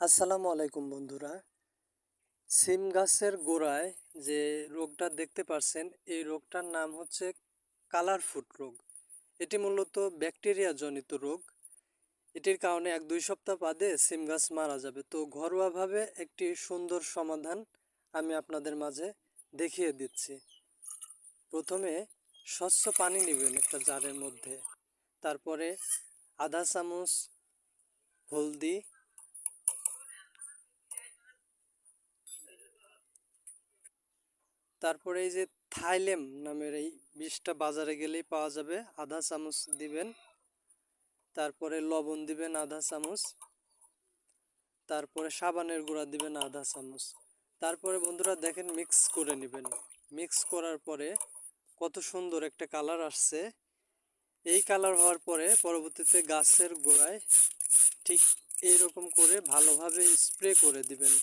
আসসালামু আলাইকুম বন্ধুরা। সিম গাছের গোড়ায় যে রোগটা দেখতে পারছেন, এই রোগটার নাম হচ্ছে কালার ফুট রোগ। এটি মূলত ব্যাকটেরিয়া জনিত রোগ। এটির কারণে 1-2 সপ্তাহ বাদে সিম গাছ মারা যাবে। তো ঘরোয়াভাবে একটি সুন্দর সমাধান আমি আপনাদের মাঝে দেখিয়ে দিচ্ছি। প্রথমে স্বচ্ছ পানি নেবেন একটা জারের মধ্যে, তারপরে আধা চামচ হলদি, তারপরে এই যে থাইলেম নামের এই বিষটা বাজারে গেলেই পাওয়া যাবে, আধা চামচ দিবেন। তারপরে লবণ দিবেন আধা চামচ। তারপরে সাবানের গুঁড়া দিবেন আধা চামচ। তারপরে বন্ধুরা দেখেন মিক্স করে নেবেন। মিক্স করার পরে কত সুন্দর একটা কালার আসছে। এই কালার হওয়ার পরে পরবর্তীতে গাছের গোড়ায় ঠিক এইরকম করে ভালোভাবে স্প্রে করে দিবেন।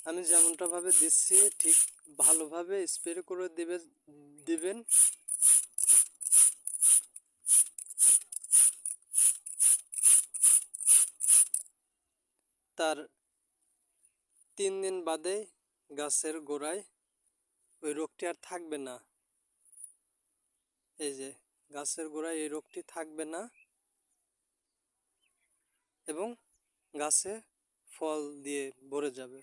আমি যেমনটা ভাবে দিচ্ছি ঠিক ভালোভাবে স্প্রে করে দিবেন। তার 3 দিন বাদে গাছের গোড়ায় ওই রোগটি আর থাকবে না। এই যে গাছের গোড়ায় এই রোগটি থাকবে না এবং গাছে ফল দিয়ে ভরে যাবে।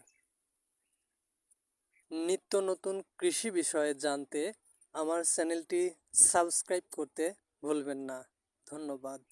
নিত্য নতুন কৃষি বিষয়ে জানতে আমার চ্যানেলটি সাবস্ক্রাইব করতে ভুলবেন না। ধন্যবাদ।